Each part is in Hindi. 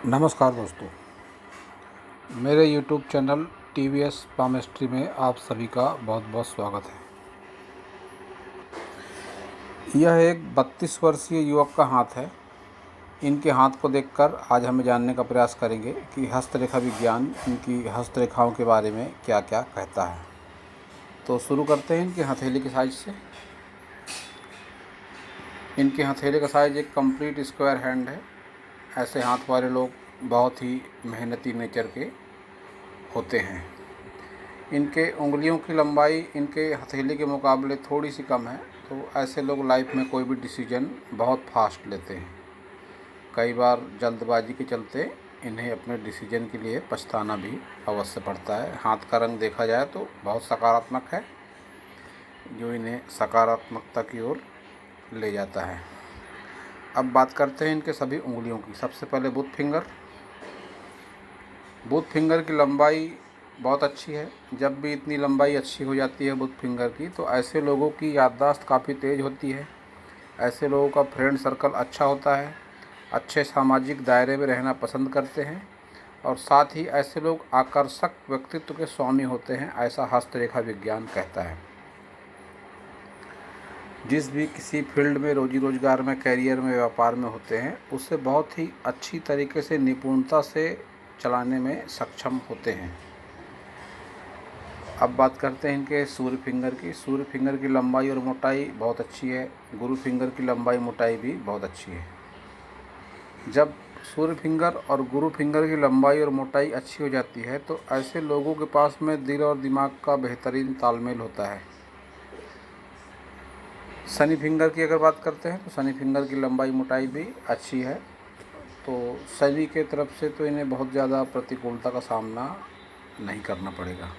नमस्कार दोस्तों, मेरे YouTube चैनल TVS पामेस्ट्री में आप सभी का बहुत बहुत स्वागत है। यह एक 32 वर्षीय युवक का हाथ है। इनके हाथ को देखकर आज हम जानने का प्रयास करेंगे कि हस्तरेखा विज्ञान इनकी हस्तरेखाओं के बारे में क्या क्या कहता है। तो शुरू करते हैं इनके हथेली के साइज से। इनके हथेली का साइज एक कंप्लीट स्क्वायर हैंड है। ऐसे हाथ वाले लोग बहुत ही मेहनती नेचर के होते हैं। इनके उंगलियों की लंबाई इनके हथेली के मुकाबले थोड़ी सी कम है, तो ऐसे लोग लाइफ में कोई भी डिसीजन बहुत फास्ट लेते हैं। कई बार जल्दबाजी के चलते इन्हें अपने डिसीजन के लिए पछताना भी अवश्य पड़ता है। हाथ का रंग देखा जाए तो बहुत सकारात्मक है, जो इन्हें सकारात्मकता की ओर ले जाता है। अब बात करते हैं इनके सभी उंगलियों की। सबसे पहले बुथ फिंगर। बुथ फिंगर की लंबाई बहुत अच्छी है। जब भी इतनी लंबाई अच्छी हो जाती है बुथ फिंगर की, तो ऐसे लोगों की याददाश्त काफ़ी तेज़ होती है। ऐसे लोगों का फ्रेंड सर्कल अच्छा होता है, अच्छे सामाजिक दायरे में रहना पसंद करते हैं, और साथ ही ऐसे लोग आकर्षक व्यक्तित्व के स्वामी होते हैं, ऐसा हस्तरेखा विज्ञान कहता है। जिस भी किसी फील्ड में रोजी रोजगार में, कैरियर में, व्यापार में होते हैं, उसे बहुत ही अच्छी तरीके से निपुणता से चलाने में सक्षम होते हैं। अब बात करते हैं इनके सूर्य फिंगर की। सूर्य फिंगर की लंबाई और मोटाई बहुत अच्छी है। गुरु फिंगर की लंबाई मोटाई भी बहुत अच्छी है। जब सूर्य फिंगर और गुरु फिंगर की लंबाई और मोटाई अच्छी हो जाती है, तो ऐसे लोगों के पास में दिल और दिमाग का बेहतरीन तालमेल होता है। शनि फिंगर की अगर बात करते हैं, तो शनि फिंगर की लंबाई मोटाई भी अच्छी है। तो शनि के तरफ से तो इन्हें बहुत ज़्यादा प्रतिकूलता का सामना नहीं करना पड़ेगा।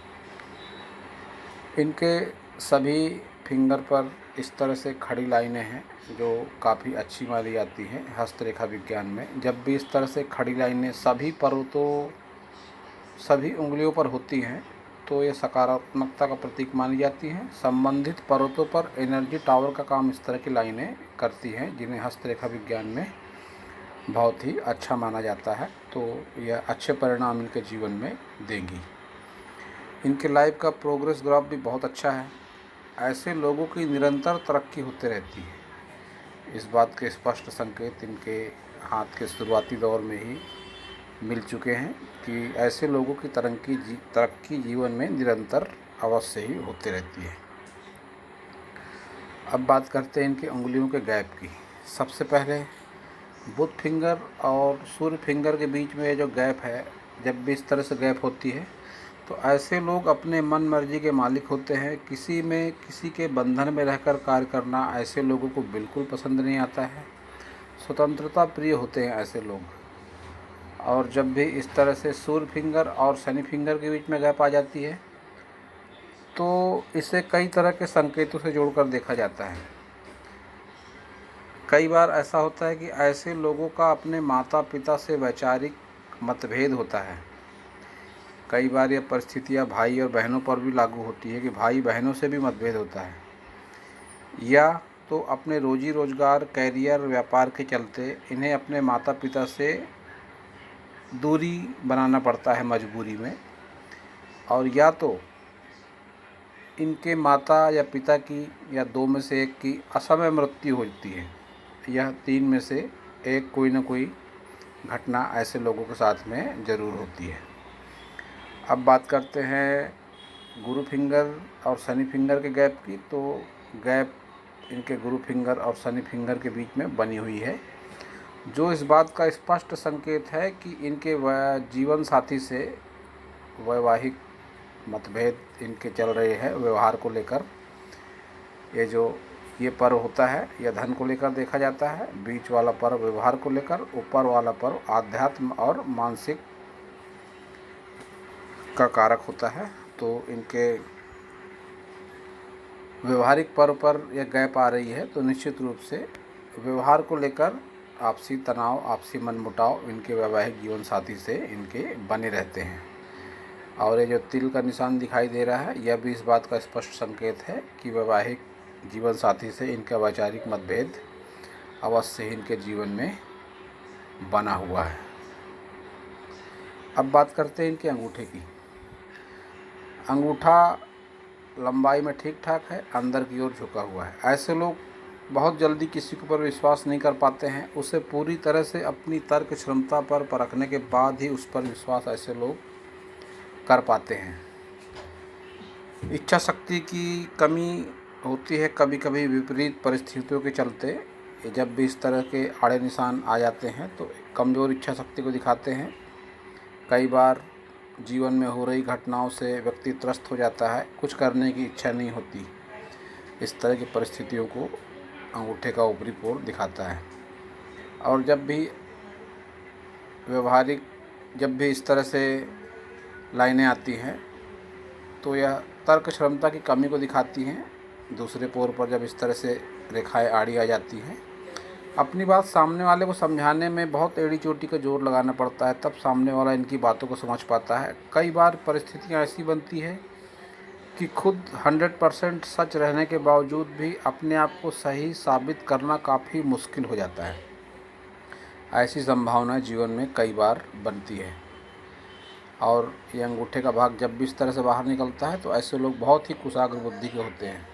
इनके सभी फिंगर पर इस तरह से खड़ी लाइनें हैं, जो काफ़ी अच्छी मानी जाती हैं हस्तरेखा विज्ञान में। जब भी इस तरह से खड़ी लाइनें सभी पर्वतों, सभी उंगलियों पर होती हैं, तो ये सकारात्मकता का प्रतीक मानी जाती हैं। संबंधित पर्वतों पर एनर्जी टावर का काम इस तरह की लाइनें करती हैं, जिन्हें हस्तरेखा विज्ञान में बहुत ही अच्छा माना जाता है। तो यह अच्छे परिणाम इनके जीवन में देंगी। इनके लाइफ का प्रोग्रेस ग्राफ भी बहुत अच्छा है। ऐसे लोगों की निरंतर तरक्की होती रहती है। इस बात के स्पष्ट संकेत इनके हाथ के शुरुआती दौर में ही मिल चुके हैं कि ऐसे लोगों की तरक्की जीवन में निरंतर अवश्य ही होती रहती है। अब बात करते हैं इनके उंगलियों के गैप की। सबसे पहले बुध फिंगर और सूर्य फिंगर के बीच में जो गैप है, जब भी इस तरह से गैप होती है, तो ऐसे लोग अपने मन मर्जी के मालिक होते हैं। किसी के बंधन में रहकर कार्य करना ऐसे लोगों को बिल्कुल पसंद नहीं आता है। स्वतंत्रता प्रिय होते हैं ऐसे लोग। और जब भी इस तरह से सूर्य फिंगर और शनि फिंगर के बीच में गैप आ जाती है, तो इसे कई तरह के संकेतों से जोड़कर देखा जाता है। कई बार ऐसा होता है कि ऐसे लोगों का अपने माता पिता से वैचारिक मतभेद होता है। कई बार यह परिस्थितियाँ भाई और बहनों पर भी लागू होती है कि भाई बहनों से भी मतभेद होता है, या तो अपने रोजी रोजगार, कैरियर, व्यापार के चलते इन्हें अपने माता पिता से दूरी बनाना पड़ता है मजबूरी में, और या तो इनके माता या पिता की या दो में से एक की असमय मृत्यु होती है। यह तीन में से एक कोई ना कोई घटना ऐसे लोगों के साथ में ज़रूर होती है। अब बात करते हैं गुरु फिंगर और शनि फिंगर के गैप की। तो गैप इनके गुरु फिंगर और शनि फिंगर के बीच में बनी हुई है, जो इस बात का स्पष्ट संकेत है कि इनके जीवन साथी से वैवाहिक मतभेद इनके चल रहे हैं व्यवहार को लेकर। ये पर्व होता है, यह धन को लेकर देखा जाता है। बीच वाला पर्व व्यवहार को लेकर, ऊपर वाला पर्व आध्यात्म और मानसिक का कारक होता है। तो इनके व्यवहारिक पर्व पर यह गैप आ रही है, तो निश्चित रूप से व्यवहार को लेकर आपसी तनाव, आपसी मनमुटाव इनके वैवाहिक जीवन साथी से इनके बने रहते हैं। और ये जो तिल का निशान दिखाई दे रहा है, यह भी इस बात का स्पष्ट संकेत है कि वैवाहिक जीवन साथी से इनका वैचारिक मतभेद अवश्य ही इनके जीवन में बना हुआ है। अब बात करते हैं इनके अंगूठे की। अंगूठा लंबाई में ठीक ठाक है, अंदर की ओर झुका हुआ है। ऐसे लोग बहुत जल्दी किसी के ऊपर विश्वास नहीं कर पाते हैं। उसे पूरी तरह से अपनी तर्क क्षमता पर परखने के बाद ही उस पर विश्वास ऐसे लोग कर पाते हैं। इच्छा शक्ति की कमी होती है कभी कभी विपरीत परिस्थितियों के चलते। जब भी इस तरह के आड़े निशान आ जाते हैं तो कमज़ोर इच्छा शक्ति को दिखाते हैं। कई बार जीवन में हो रही घटनाओं से व्यक्ति त्रस्त हो जाता है, कुछ करने की इच्छा नहीं होती। इस तरह की परिस्थितियों को अंगूठे का ऊपरी कोण दिखाता है। और जब भी इस तरह से लाइनें आती हैं तो यह तर्क क्षमता की कमी को दिखाती हैं। दूसरे पोर पर जब इस तरह से रेखाएं आड़ी आ जाती हैं, अपनी बात सामने वाले को समझाने में बहुत एड़ी चोटी का जोर लगाना पड़ता है, तब सामने वाला इनकी बातों को समझ पाता है। कई बार परिस्थितियाँ ऐसी बनती है कि खुद 100% सच रहने के बावजूद भी अपने आप को सही साबित करना काफ़ी मुश्किल हो जाता है। ऐसी संभावना जीवन में कई बार बनती है। और ये अंगूठे का भाग जब भी इस तरह से बाहर निकलता है तो ऐसे लोग बहुत ही कुशाग्र बुद्धि के होते हैं।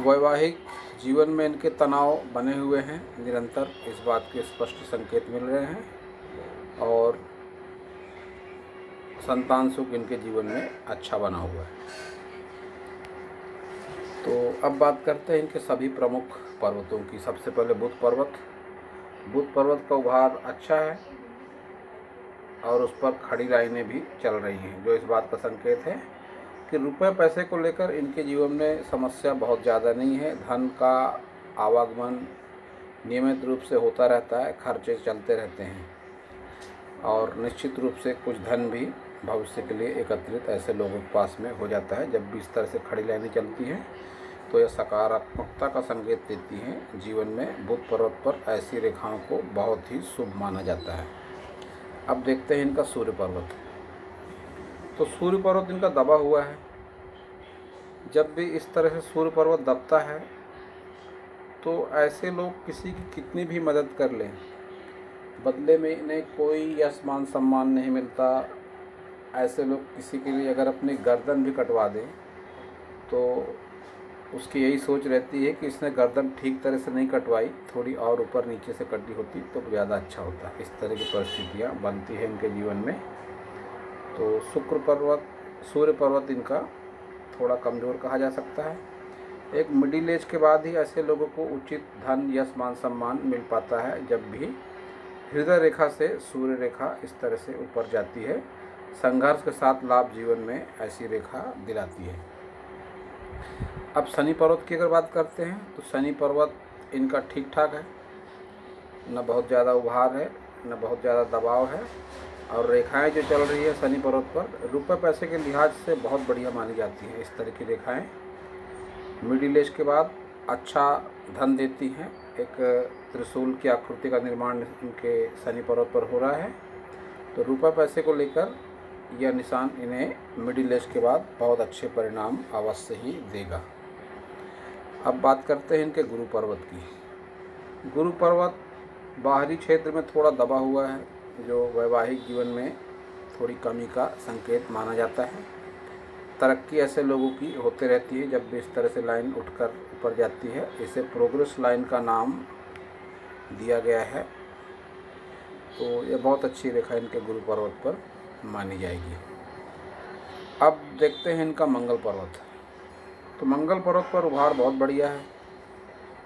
वैवाहिक जीवन में इनके तनाव बने हुए हैं निरंतर, इस बात के स्पष्ट संकेत मिल रहे हैं। और संतान सुख इनके जीवन में अच्छा बना हुआ है। तो अब बात करते हैं इनके सभी प्रमुख पर्वतों की। सबसे पहले बुध पर्वत। बुध पर्वत का उभार अच्छा है और उस पर खड़ी लाइनें भी चल रही हैं, जो इस बात का संकेत है कि रुपए पैसे को लेकर इनके जीवन में समस्या बहुत ज़्यादा नहीं है। धन का आवागमन नियमित रूप से होता रहता है, खर्चे चलते रहते हैं और निश्चित रूप से कुछ धन भी भविष्य के लिए एकत्रित ऐसे लोगों के पास में हो जाता है। जब भी इस तरह से खड़ी लाइनें चलती हैं तो यह सकारात्मकता का संकेत देती हैं। जीवन में बुध पर्वत पर ऐसी रेखाओं को बहुत ही शुभ माना जाता है। अब देखते हैं इनका सूर्य पर्वत। तो सूर्य पर्वत इनका दबा हुआ है। जब भी इस तरह से सूर्य पर्वत दबता है तो ऐसे लोग किसी की कितनी भी मदद कर लें, बदले में इन्हें कोई यश मान सम्मान नहीं मिलता। ऐसे लोग किसी के लिए अगर अपनी गर्दन भी कटवा दें तो उसकी यही सोच रहती है कि इसने गर्दन ठीक तरह से नहीं कटवाई, थोड़ी और ऊपर नीचे से कटी होती तो ज़्यादा अच्छा होता। इस तरह की परिस्थितियाँ बनती हैं इनके जीवन में। तो सूर्य पर्वत इनका थोड़ा कमज़ोर कहा जा सकता है। एक मिडिल एज के बाद ही ऐसे लोगों को उचित धन यश मान सम्मान मिल पाता है, जब भी हृदय रेखा से सूर्य रेखा इस तरह से ऊपर जाती है। संघर्ष के साथ लाभ जीवन में ऐसी रेखा दिलाती है। अब शनि पर्वत की अगर बात करते हैं तो शनि पर्वत इनका ठीक ठाक है, न बहुत ज़्यादा उभार है न बहुत ज़्यादा दबाव है। और रेखाएं जो चल रही है शनि पर्वत पर रुपए पैसे के लिहाज से बहुत बढ़िया मानी जाती हैं। इस तरह की रेखाएं मिडिल एज के बाद अच्छा धन देती हैं। एक त्रिशूल की आकृति का निर्माण इनके शनि पर्वत पर हो रहा है। तो रुपए पैसे को लेकर यह निशान इन्हें मिडिल एज के बाद बहुत अच्छे परिणाम अवश्य ही देगा। अब बात करते हैं इनके गुरु पर्वत की। गुरु पर्वत बाहरी क्षेत्र में थोड़ा दबा हुआ है, जो वैवाहिक जीवन में थोड़ी कमी का संकेत माना जाता है। तरक्की ऐसे लोगों की होते रहती है जब भी इस तरह से लाइन उठकर ऊपर जाती है। इसे प्रोग्रेस लाइन का नाम दिया गया है। तो यह बहुत अच्छी रेखा इनके गुरु पर्वत पर मानी जाएगी। अब देखते हैं इनका मंगल पर्वत। तो मंगल पर्वत पर उभार बहुत बढ़िया है।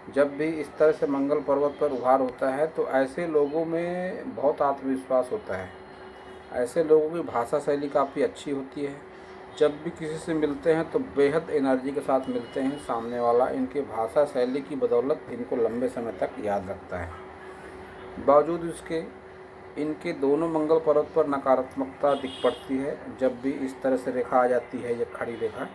जब भी इस तरह से मंगल पर्वत पर उभार होता है तो ऐसे लोगों में बहुत आत्मविश्वास होता है। ऐसे लोगों की भाषा शैली काफ़ी अच्छी होती है। जब भी किसी से मिलते हैं तो बेहद एनर्जी के साथ मिलते हैं। सामने वाला इनके भाषा शैली की बदौलत इनको लंबे समय तक याद रखता है। बावजूद इसके इनके दोनों मंगल पर्वत पर नकारात्मकता दिख पड़ती है। जब भी इस तरह से रेखा आ जाती है, ये खड़ी रेखा,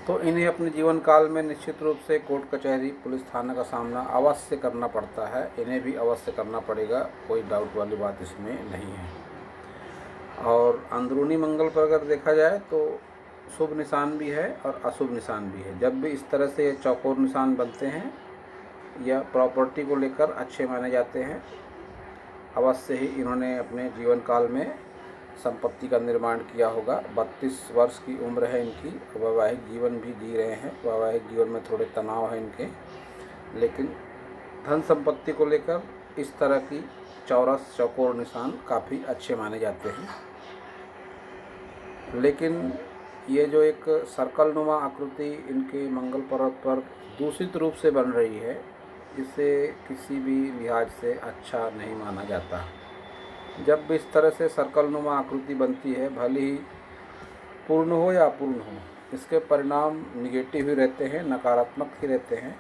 तो इन्हें अपने जीवन काल में निश्चित रूप से कोर्ट कचहरी पुलिस थाना का सामना अवश्य करना पड़ता है। इन्हें भी अवश्य करना पड़ेगा, कोई डाउट वाली बात इसमें नहीं है। और अंदरूनी मंगल पर अगर देखा जाए तो शुभ निशान भी है और अशुभ निशान भी है। जब भी इस तरह से चौकोर निशान बनते हैं या प्रॉपर्टी को लेकर अच्छे माने जाते हैं। अवश्य ही इन्होंने अपने जीवन काल में संपत्ति का निर्माण किया होगा। 32 वर्ष की उम्र है इनकी, वैवाहिक जीवन भी जी रहे हैं। वैवाहिक जीवन में थोड़े तनाव है इनके, लेकिन धन संपत्ति को लेकर इस तरह की चौरस चौकोर निशान काफ़ी अच्छे माने जाते हैं। लेकिन ये जो एक सर्कल नुमा आकृति इनके मंगल पर्वत पर दूषित रूप से बन रही है, इसे किसी भी लिहाज से अच्छा नहीं माना जाता। जब भी इस तरह से सर्कल नुमा आकृति बनती है, भले ही पूर्ण हो या अपूर्ण हो, इसके परिणाम निगेटिव ही रहते हैं, नकारात्मक ही रहते हैं।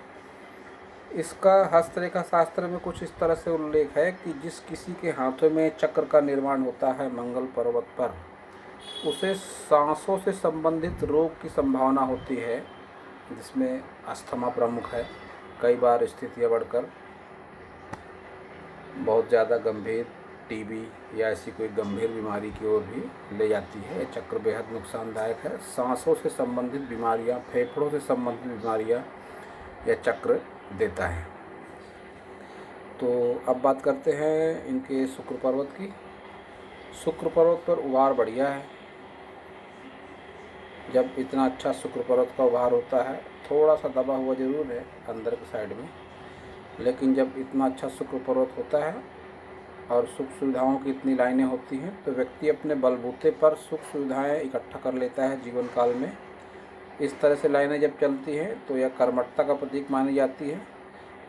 इसका हस्तरेखा शास्त्र में कुछ इस तरह से उल्लेख है कि जिस किसी के हाथों में चक्र का निर्माण होता है मंगल पर्वत पर, उसे सांसों से संबंधित रोग की संभावना होती है, जिसमें अस्थमा प्रमुख है। कई बार स्थितियाँ बढ़कर बहुत ज़्यादा गंभीर टीबी या ऐसी कोई गंभीर बीमारी की ओर भी ले जाती है। चक्र बेहद नुकसानदायक है। सांसों से संबंधित बीमारियां, फेफड़ों से संबंधित बीमारियां यह चक्र देता है। तो अब बात करते हैं इनके शुक्र पर्वत की। शुक्र पर्वत पर उभार बढ़िया है। जब इतना अच्छा शुक्र पर्वत का उभार होता है, थोड़ा सा दबा हुआ ज़रूर है अंदर की साइड में, लेकिन जब इतना अच्छा शुक्र पर्वत होता है और सुख सुविधाओं की इतनी लाइनें होती हैं, तो व्यक्ति अपने बलबूते पर सुख सुविधाएं इकट्ठा कर लेता है जीवन काल में। इस तरह से लाइनें जब चलती हैं तो यह कर्मठता का प्रतीक मानी जाती है,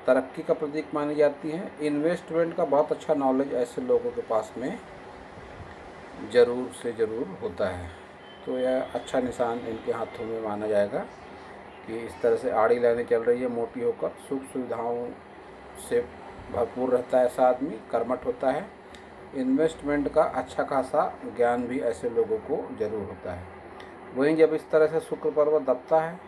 तरक्की का प्रतीक मानी जाती है। इन्वेस्टमेंट का बहुत अच्छा नॉलेज ऐसे लोगों के पास में ज़रूर से ज़रूर होता है। तो यह अच्छा निशान इनके हाथों में माना जाएगा कि इस तरह से आड़ी लाइनें चल रही है मोटी होकर, सुख सुविधाओं से भरपूर रहता है ऐसा आदमी, कर्मठ होता है। इन्वेस्टमेंट का अच्छा खासा ज्ञान भी ऐसे लोगों को ज़रूर होता है। वहीं जब इस तरह से शुक्र पर्वत दबता है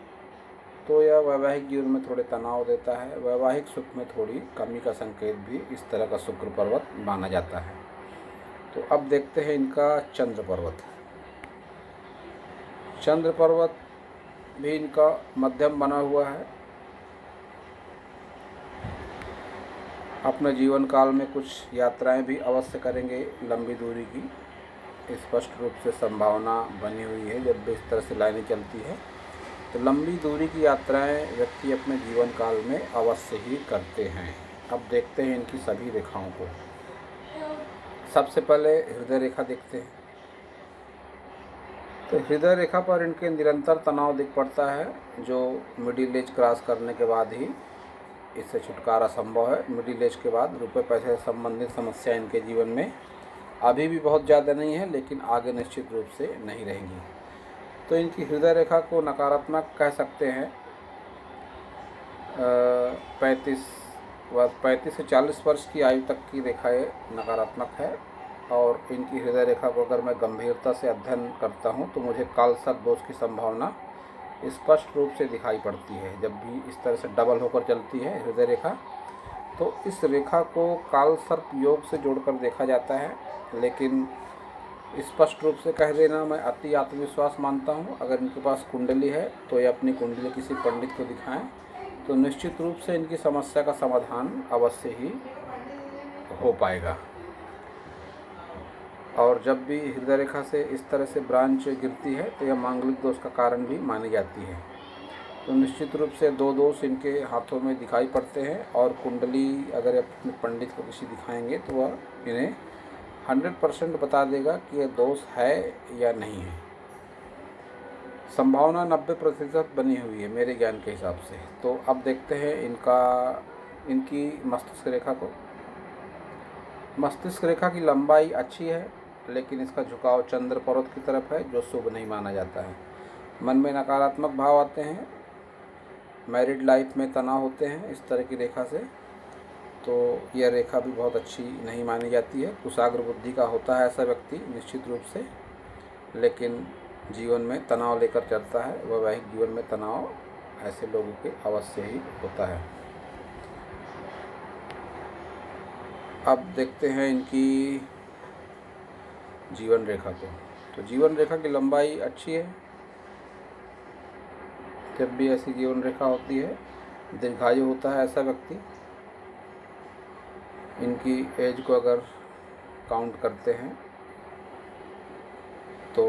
तो यह वैवाहिक जीवन में थोड़े तनाव देता है। वैवाहिक सुख में थोड़ी कमी का संकेत भी इस तरह का शुक्र पर्वत माना जाता है। तो अब देखते हैं इनका चंद्र पर्वत। चंद्र पर्वत भी इनका मध्यम बना हुआ है। अपने जीवन काल में कुछ यात्राएं भी अवश्य करेंगे लंबी दूरी की, स्पष्ट रूप से संभावना बनी हुई है। जब भी इस तरह से लाइनें चलती है तो लंबी दूरी की यात्राएं व्यक्ति अपने जीवन काल में अवश्य ही करते हैं। अब देखते हैं इनकी सभी रेखाओं को। सबसे पहले हृदय रेखा देखते हैं। तो हृदय रेखा पर इनके निरंतर तनाव दिख पड़ता है, जो मिडिल एज क्रॉस करने के बाद ही इससे छुटकारा संभव है। मिडिल एज के बाद रुपए पैसे से संबंधित समस्या इनके जीवन में अभी भी बहुत ज़्यादा नहीं है, लेकिन आगे निश्चित रूप से नहीं रहेंगी। तो इनकी हृदय रेखा को नकारात्मक कह सकते हैं। 35 से 40 वर्ष की आयु तक की रेखाएं नकारात्मक है। और इनकी हृदय रेखा को अगर मैं गंभीरता से अध्ययन करता हूं तो मुझे कालसर्प दोष की संभावना स्पष्ट रूप से दिखाई पड़ती है। जब भी इस तरह से डबल होकर चलती है हृदय रेखा, तो इस रेखा को कालसर्प योग से जोड़कर देखा जाता है। लेकिन स्पष्ट रूप से कह देना मैं अति आत्मविश्वास मानता हूँ। अगर इनके पास कुंडली है तो ये अपनी कुंडली किसी पंडित को दिखाएं, तो निश्चित रूप से इनकी समस्या का समाधान अवश्य ही हो पाएगा। और जब भी हृदय रेखा से इस तरह से ब्रांच गिरती है तो यह मांगलिक दोष का कारण भी मानी जाती है। तो निश्चित रूप से दो दोष इनके हाथों में दिखाई पड़ते हैं। और कुंडली अगर अपने पंडित को किसी दिखाएंगे तो वह इन्हें 100% बता देगा कि यह दोष है या नहीं है। संभावना 90% बनी हुई है मेरे ज्ञान के हिसाब से। तो अब देखते हैं इनकी मस्तिष्क रेखा को। मस्तिष्क रेखा की लंबाई अच्छी है, लेकिन इसका झुकाव चंद्र पर्वत की तरफ है, जो शुभ नहीं माना जाता है। मन में नकारात्मक भाव आते हैं, मैरिड लाइफ में तनाव होते हैं इस तरह की रेखा से। तो यह रेखा भी बहुत अच्छी नहीं मानी जाती है। कुशाग्र बुद्धि का होता है ऐसा व्यक्ति निश्चित रूप से, लेकिन जीवन में तनाव लेकर चलता है। वैवाहिक जीवन में तनाव ऐसे लोगों के अवश्य ही होता है। अब देखते हैं इनकी जीवन रेखा को। तो जीवन रेखा की लंबाई अच्छी है। जब भी ऐसी जीवन रेखा होती है, दीर्घायु होता है ऐसा व्यक्ति। इनकी एज को अगर काउंट करते हैं तो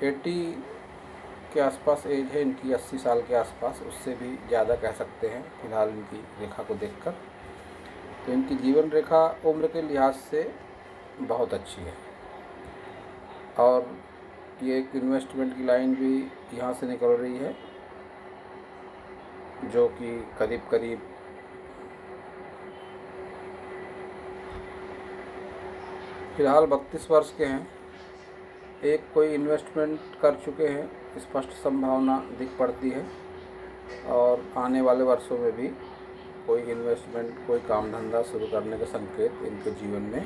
80 के आसपास एज है इनकी, 80 साल के आसपास, उससे भी ज़्यादा कह सकते हैं फिलहाल इनकी रेखा को देखकर। तो इनकी जीवन रेखा उम्र के लिहाज से बहुत अच्छी है और ये एक इन्वेस्टमेंट की लाइन भी यहाँ से निकल रही है जो कि करीब करीब फिलहाल 32 वर्ष के हैं। एक कोई इन्वेस्टमेंट कर चुके हैं, स्पष्ट संभावना दिख पड़ती है और आने वाले वर्षों में भी कोई इन्वेस्टमेंट, कोई काम धंधा शुरू करने के संकेत इनके जीवन में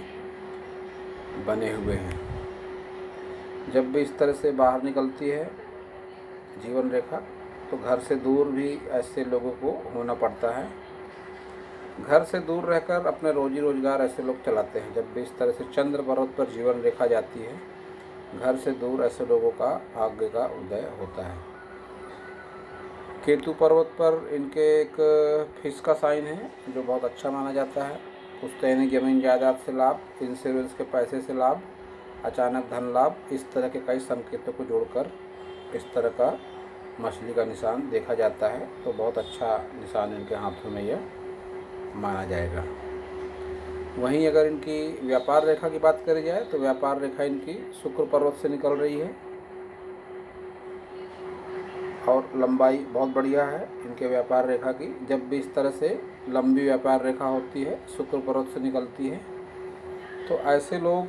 बने हुए हैं। जब भी इस तरह से बाहर निकलती है जीवन रेखा तो घर से दूर भी ऐसे लोगों को होना पड़ता है। घर से दूर रहकर अपने रोजी रोजगार ऐसे लोग चलाते हैं। जब भी इस तरह से चंद्र पर्वत पर जीवन रेखा जाती है, घर से दूर ऐसे लोगों का भाग्य का उदय होता है। केतु पर्वत पर इनके एक फिश का साइन है जो बहुत अच्छा माना जाता है। पुश्तैनी जमीन जायदाद से लाभ, इंश्योरेंस के पैसे से लाभ, अचानक धन लाभ, इस तरह के कई संकेतों को जोड़कर इस तरह का मछली का निशान देखा जाता है। तो बहुत अच्छा निशान इनके हाथों में यह माना जाएगा। वहीं अगर इनकी व्यापार रेखा की बात करी जाए तो व्यापार रेखा इनकी शुक्र पर्वत से निकल रही है और लंबाई बहुत बढ़िया है इनके व्यापार रेखा की। जब भी इस तरह से लंबी व्यापार रेखा होती है, शुक्र पर्वत से निकलती है, तो ऐसे लोग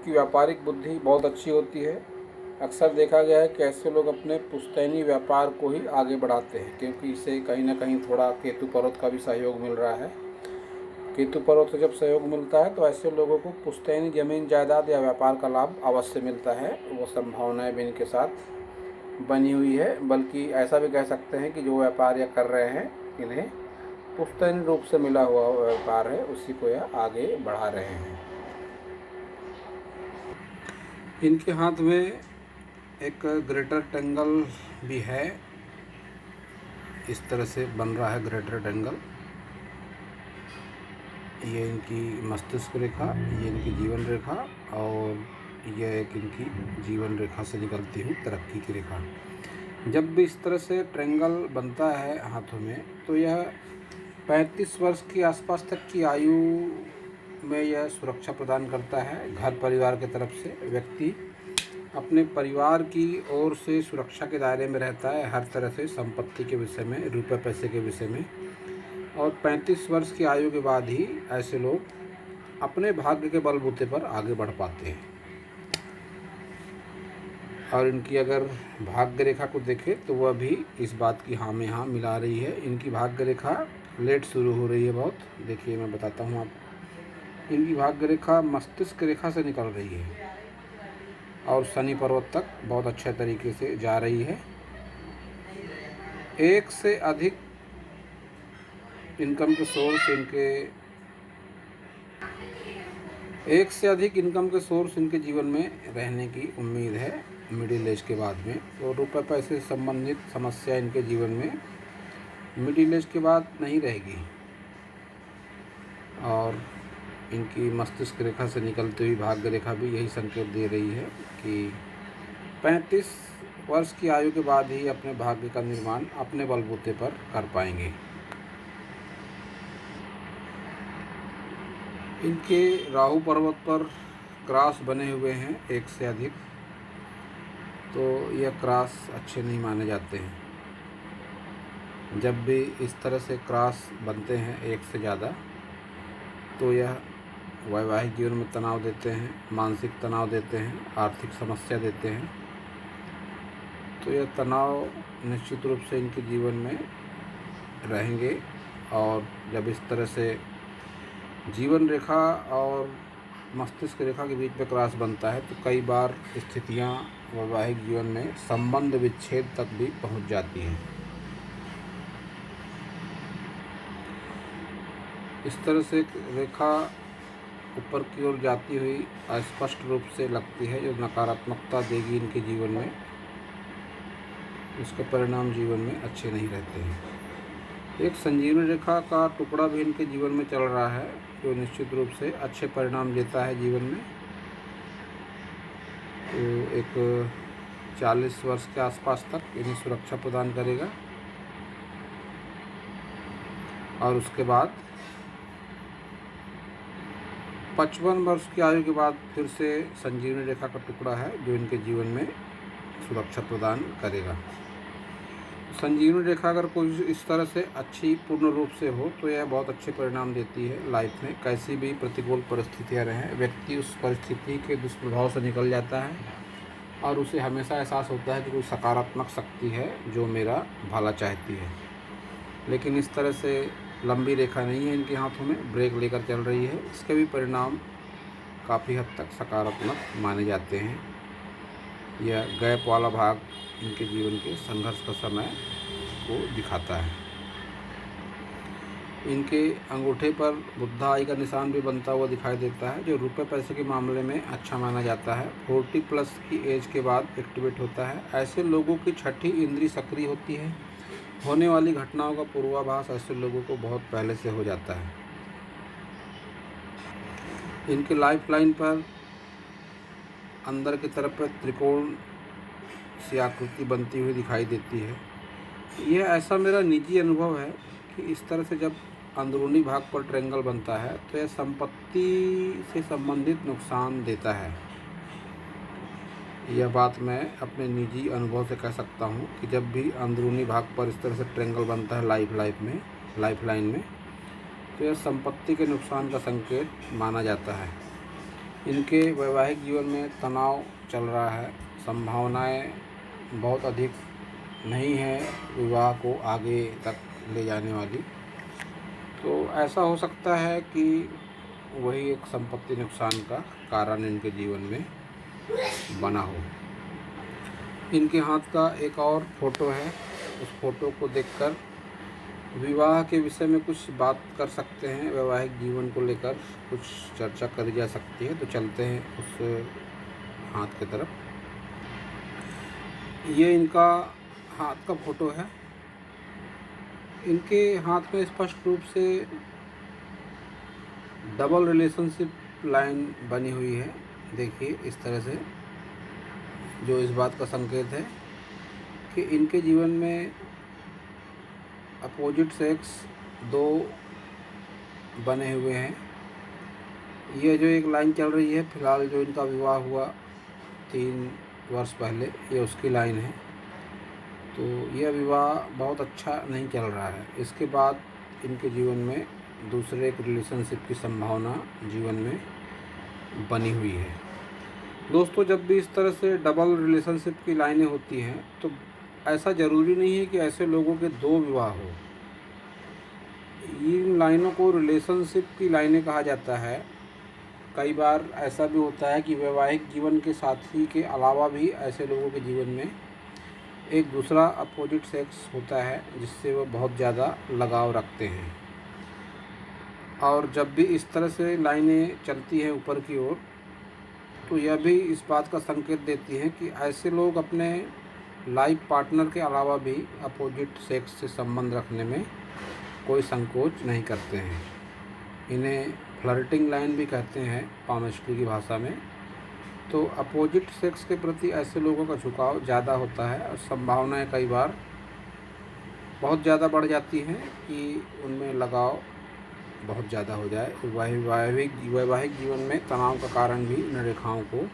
की व्यापारिक बुद्धि बहुत अच्छी होती है। अक्सर देखा गया है कि ऐसे लोग अपने पुश्तैनी व्यापार को ही आगे बढ़ाते हैं, क्योंकि इसे कहीं ना कहीं थोड़ा केतु पर्वत का भी सहयोग मिल रहा है। केतु पर्वत से जब सहयोग मिलता है तो ऐसे लोगों को पुश्तैनी जमीन जायदाद या व्यापार का लाभ अवश्य मिलता है। वो संभावनाएं भी इनके साथ बनी हुई है। बल्कि ऐसा भी कह सकते हैं कि जो व्यापार यह कर रहे हैं, इन्हें पुश्तैनी रूप से मिला हुआ व्यापार है, उसी को यह आगे बढ़ा रहे हैं। इनके हाथ में एक ग्रेटर ट्रायंगल भी है, इस तरह से बन रहा है ग्रेटर ट्रायंगल। ये इनकी मस्तिष्क रेखा, ये इनकी जीवन रेखा और यह एक इनकी जीवन रेखा से निकलती हुई तरक्की की रेखा। जब भी इस तरह से ट्रायंगल बनता है हाथों में तो यह 35 वर्ष के आसपास तक की आयु में यह सुरक्षा प्रदान करता है। घर परिवार की तरफ से व्यक्ति अपने परिवार की ओर से सुरक्षा के दायरे में रहता है, हर तरह से संपत्ति के विषय में, रुपए पैसे के विषय में। और 35 वर्ष की आयु के बाद ही ऐसे लोग अपने भाग्य के बलबूते पर आगे बढ़ पाते हैं। और इनकी अगर भाग्य रेखा को देखें तो वह भी इस बात की हाँ में हाँ मिला रही है। इनकी भाग्य रेखा लेट शुरू हो रही है बहुत। देखिए मैं बताता हूँ आपको, इनकी भाग्य रेखा मस्तिष्क रेखा से निकल रही है और शनि पर्वत तक बहुत अच्छे तरीके से जा रही है। एक से अधिक इनकम के सोर्स इनके जीवन में रहने की उम्मीद है मिडिल एज के बाद में। तो रुपए पैसे से संबंधित समस्या इनके जीवन में मिडिल एज के बाद नहीं रहेगी। और इनकी मस्तिष्क रेखा से निकलती हुई भाग्य रेखा भी यही संकेत दे रही है कि 35 वर्ष की आयु के बाद ही अपने भाग्य का निर्माण अपने बलबूते पर कर पाएंगे। इनके राहु पर्वत पर क्रॉस बने हुए हैं एक से अधिक, तो यह क्रॉस अच्छे नहीं माने जाते हैं। जब भी इस तरह से क्रॉस बनते हैं एक से ज़्यादा तो यह वैवाहिक जीवन में तनाव देते हैं, मानसिक तनाव देते हैं, आर्थिक समस्या देते हैं। तो यह तनाव निश्चित रूप से इनके जीवन में रहेंगे। और जब इस तरह से जीवन रेखा और मस्तिष्क रेखा के बीच में क्रॉस बनता है तो कई बार स्थितियां वैवाहिक जीवन में संबंध विच्छेद तक भी पहुंच जाती हैं। इस तरह से रेखा ऊपर की ओर जाती हुई अस्पष्ट रूप से लगती है, जो नकारात्मकता देगी इनके जीवन में। इसके परिणाम जीवन में अच्छे नहीं रहते हैं। एक संजीवनी रेखा का टुकड़ा भी इनके जीवन में चल रहा है, जो निश्चित रूप से अच्छे परिणाम देता है जीवन में। तो एक 40 वर्ष के आसपास तक इन्हें सुरक्षा प्रदान करेगा, और उसके बाद 55 वर्ष की आयु के बाद फिर से संजीवनी रेखा का टुकड़ा है जो इनके जीवन में सुरक्षा प्रदान करेगा। संजीवनी रेखा अगर कोई इस तरह से अच्छी पूर्ण रूप से हो तो यह बहुत अच्छे परिणाम देती है लाइफ में। कैसी भी प्रतिकूल परिस्थितियां रहें, व्यक्ति उस परिस्थिति के दुष्प्रभाव से निकल जाता है और उसे हमेशा एहसास होता है कि कोई सकारात्मक शक्ति है जो मेरा भला चाहती है। लेकिन इस तरह से लंबी रेखा नहीं है इनके हाथों में, ब्रेक लेकर चल रही है। इसके भी परिणाम काफ़ी हद तक सकारात्मक माने जाते हैं। यह गैप वाला भाग इनके जीवन के संघर्ष का समय को दिखाता है। इनके अंगूठे पर बुद्धा आई का निशान भी बनता हुआ दिखाई देता है, जो रुपए पैसे के मामले में अच्छा माना जाता है। 40+ की एज के बाद एक्टिवेट होता है। ऐसे लोगों की छठी इंद्री सक्रिय होती है। होने वाली घटनाओं का पूर्वाभास ऐसे लोगों को बहुत पहले से हो जाता है। इनके लाइफ लाइन पर अंदर की तरफ पर त्रिकोण सी आकृति बनती हुई दिखाई देती है। यह ऐसा मेरा निजी अनुभव है कि इस तरह से जब अंदरूनी भाग पर ट्रायंगल बनता है तो यह संपत्ति से संबंधित नुकसान देता है। यह बात मैं अपने निजी अनुभव से कह सकता हूँ कि जब भी अंदरूनी भाग पर इस तरह से ट्रायंगल बनता है लाइफ लाइन में, तो यह संपत्ति के नुकसान का संकेत माना जाता है। इनके वैवाहिक जीवन में तनाव चल रहा है। संभावनाएं बहुत अधिक नहीं है विवाह को आगे तक ले जाने वाली। तो ऐसा हो सकता है कि वही एक संपत्ति नुकसान का कारण इनके जीवन में बना हो। इनके हाथ का एक और फोटो है। उस फोटो को देखकर विवाह के विषय में कुछ बात कर सकते हैं, वैवाहिक जीवन को लेकर कुछ चर्चा करी जा सकती है। तो चलते हैं उस हाथ की तरफ। ये इनका हाथ का फोटो है। इनके हाथ में स्पष्ट रूप से डबल रिलेशनशिप लाइन बनी हुई है। देखिए इस तरह से, जो इस बात का संकेत है कि इनके जीवन में अपोजिट सेक्स 2 बने हुए हैं। ये जो एक लाइन चल रही है फिलहाल, जो इनका विवाह हुआ 3 वर्ष पहले, ये उसकी लाइन है। तो यह विवाह बहुत अच्छा नहीं चल रहा है। इसके बाद इनके जीवन में दूसरे एक रिलेशनशिप की संभावना जीवन में बनी हुई है। दोस्तों, जब भी इस तरह से डबल रिलेशनशिप की लाइनें होती हैं तो ऐसा ज़रूरी नहीं है कि ऐसे लोगों के 2 विवाह हो। इन लाइनों को रिलेशनशिप की लाइनें कहा जाता है। कई बार ऐसा भी होता है कि वैवाहिक जीवन के साथी के अलावा भी ऐसे लोगों के जीवन में एक दूसरा अपोजिट सेक्स होता है जिससे वह बहुत ज़्यादा लगाव रखते हैं। और जब भी इस तरह से लाइनें चलती हैं ऊपर की ओर, तो यह भी इस बात का संकेत देती हैं कि ऐसे लोग अपने लाइफ पार्टनर के अलावा भी अपोजिट सेक्स से संबंध रखने में कोई संकोच नहीं करते हैं। इन्हें फ्लर्टिंग लाइन भी कहते हैं पामिस्ट्री की भाषा में। तो अपोजिट सेक्स के प्रति ऐसे लोगों का झुकाव ज़्यादा होता है और संभावनाएं कई बार बहुत ज़्यादा बढ़ जाती हैं कि उनमें लगाव बहुत ज़्यादा हो जाए। वैवाहिक जीवन में तनाव का कारण भी इन रेखाओं को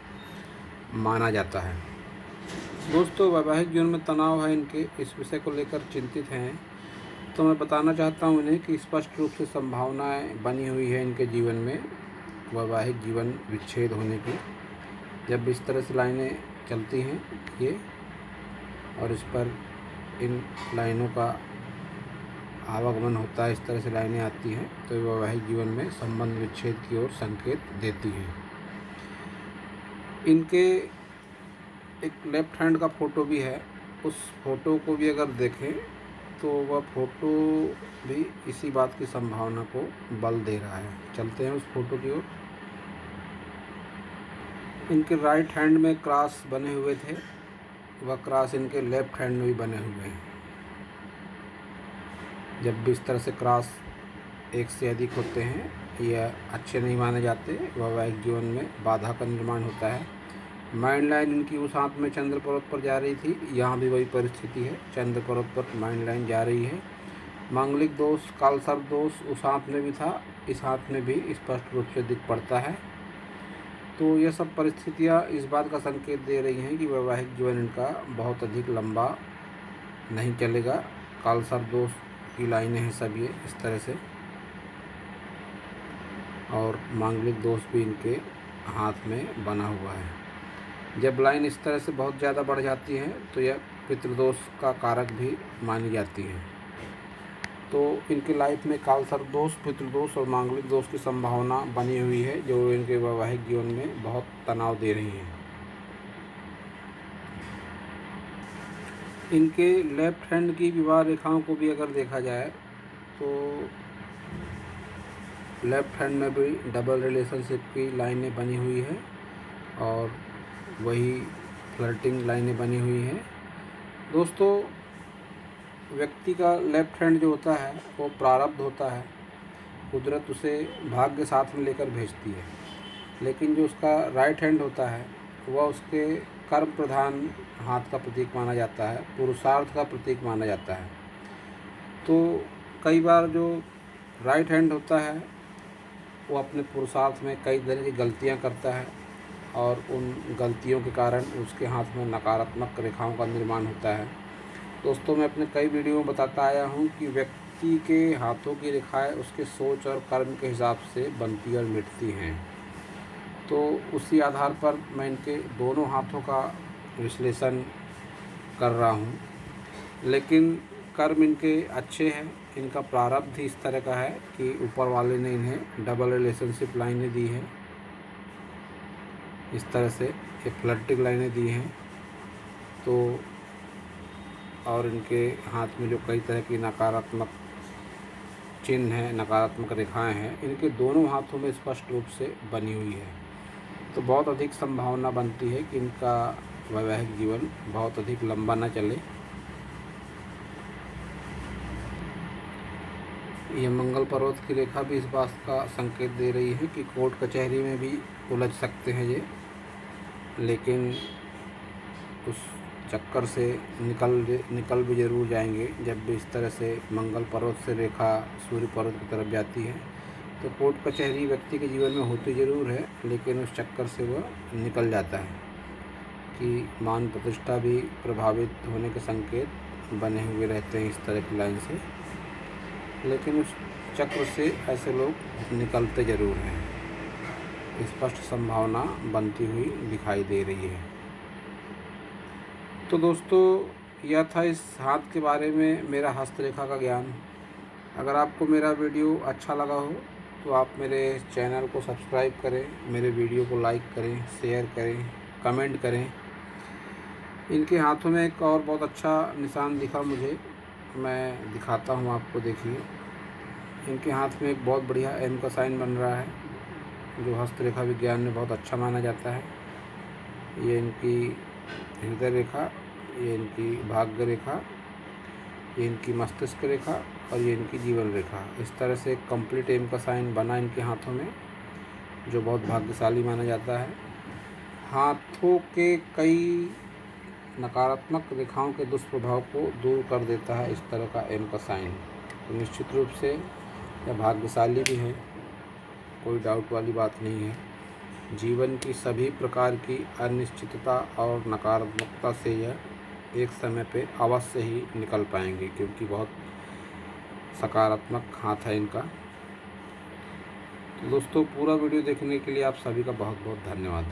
माना जाता है। दोस्तों, वैवाहिक जीवन में तनाव है इनके, इस विषय को लेकर चिंतित हैं, तो मैं बताना चाहता हूँ इन्हें कि स्पष्ट रूप से संभावनाएं बनी हुई है इनके जीवन में वैवाहिक जीवन विच्छेद होने की। जब इस तरह से लाइनें चलती हैं ये, और इस पर इन लाइनों का आवागमन होता है, इस तरह से लाइनें आती हैं, तो वैवाहिक जीवन में संबंध विच्छेद की ओर संकेत देती हैं। इनके एक लेफ्ट हैंड का फ़ोटो भी है। उस फोटो को भी अगर देखें तो वह फ़ोटो भी इसी बात की संभावना को बल दे रहा है। चलते हैं उस फोटो की ओर। इनके राइट हैंड में क्रॉस बने हुए थे, वह क्रॉस इनके लेफ्ट हैंड में भी बने हुए हैं। जब भी इस तरह से क्रॉस एक से अधिक होते हैं यह अच्छे नहीं माने जाते, वैवाहिक जीवन में बाधा का निर्माण होता है। माइंड लाइन इनकी उस हाथ में चंद्र पर्वत पर जा रही थी, यहाँ भी वही परिस्थिति है, चंद्र पर्वत पर माइंड लाइन जा रही है। मांगलिक दोष, कालसर्प दोष उस हाथ में भी था, इस हाथ में भी स्पष्ट रूप से दिख पड़ता है। तो ये सब परिस्थितियाँ इस बात का संकेत दे रही हैं कि वैवाहिक जीवन इनका बहुत अधिक लंबा नहीं चलेगा। कालसर्प दोष की लाइनें हैं सब ये इस तरह से, और मांगलिक दोष भी इनके हाथ में बना हुआ है। जब लाइन इस तरह से बहुत ज़्यादा बढ़ जाती है तो यह पितृदोष का कारक भी मानी जाती है। तो इनकी लाइफ में कालसर्प दोष, पितृदोष और मांगलिक दोष की संभावना बनी हुई है, जो इनके वैवाहिक जीवन में बहुत तनाव दे रही है। इनके लेफ्ट हैंड की विवाह रेखाओं को भी अगर देखा जाए तो लेफ्ट हैंड में भी डबल रिलेशनशिप की लाइनें बनी हुई है और वही फ्लर्टिंग लाइनें बनी हुई हैं। दोस्तों, व्यक्ति का लेफ्ट हैंड जो होता है वो प्रारब्ध होता है, कुदरत उसे भाग्य साथ में लेकर भेजती है। लेकिन जो उसका राइट हैंड होता है वह उसके कर्म प्रधान हाथ का प्रतीक माना जाता है, पुरुषार्थ का प्रतीक माना जाता है। तो कई बार जो राइट हैंड होता है वो अपने पुरुषार्थ में कई तरह की गलतियां करता है और उन गलतियों के कारण उसके हाथ में नकारात्मक रेखाओं का निर्माण होता है। दोस्तों, मैं अपने कई वीडियो में बताता आया हूँ कि व्यक्ति के हाथों की रेखाएं उसके सोच और कर्म के हिसाब से बनती और मिटती हैं। तो उसी आधार पर मैं इनके दोनों हाथों का विश्लेषण कर रहा हूँ। लेकिन कर्म इनके अच्छे हैं, इनका प्रारब्ध ही इस तरह का है कि ऊपर वाले ने इन्हें डबल रिलेशनशिप लाइनें दी हैं, इस तरह से ये फ्लर्टिंग लाइनें दी हैं। तो और इनके हाथ में जो कई तरह की नकारात्मक चिन्ह हैं, नकारात्मक रेखाएं हैं, इनके दोनों हाथों में स्पष्ट रूप से बनी हुई है। तो बहुत अधिक संभावना बनती है कि इनका वैवाहिक जीवन बहुत अधिक लंबा न चले। ये मंगल पर्वत की रेखा भी इस बात का संकेत दे रही है कि कोर्ट कचहरी में भी उलझ सकते हैं ये, लेकिन उस चक्कर से निकल भी ज़रूर जाएंगे। जब भी इस तरह से मंगल पर्वत से रेखा सूर्य पर्वत की तरफ जाती है तो कोर्ट कचहरी व्यक्ति के जीवन में होती ज़रूर है, लेकिन उस चक्कर से वह निकल जाता है कि मान प्रतिष्ठा भी प्रभावित होने के संकेत बने हुए रहते हैं इस तरह की लाइन से। लेकिन उस चक्र से ऐसे लोग निकलते ज़रूर हैं, स्पष्ट संभावना बनती हुई दिखाई दे रही है। तो दोस्तों, यह था इस हाथ के बारे में मेरा हस्तरेखा का ज्ञान। अगर आपको मेरा वीडियो अच्छा लगा हो तो आप मेरे चैनल को सब्सक्राइब करें, मेरे वीडियो को लाइक करें, शेयर करें, कमेंट करें। इनके हाथों में एक और बहुत अच्छा निशान दिखा मुझे, मैं दिखाता हूँ आपको। देखिए, इनके हाथ में एक बहुत बढ़िया एम का साइन बन रहा है, जो हस्तरेखा विज्ञान में बहुत अच्छा माना जाता है। ये इनकी हृदय रेखा, ये इनकी भाग्य रेखा, ये इनकी मस्तिष्क रेखा और ये इनकी जीवन रेखा। इस तरह से एक कंप्लीट एम का साइन बना इनके हाथों में, जो बहुत भाग्यशाली माना जाता है। हाथों के कई नकारात्मक रेखाओं के दुष्प्रभाव को दूर कर देता है इस तरह का एम का साइन। तो निश्चित रूप से यह भाग्यशाली भी है, कोई डाउट वाली बात नहीं है। जीवन की सभी प्रकार की अनिश्चितता और नकारात्मकता से यह एक समय पे अवश्य ही निकल पाएंगे, क्योंकि बहुत सकारात्मक हाथ है इनका। तो दोस्तों, पूरा वीडियो देखने के लिए आप सभी का बहुत बहुत धन्यवाद।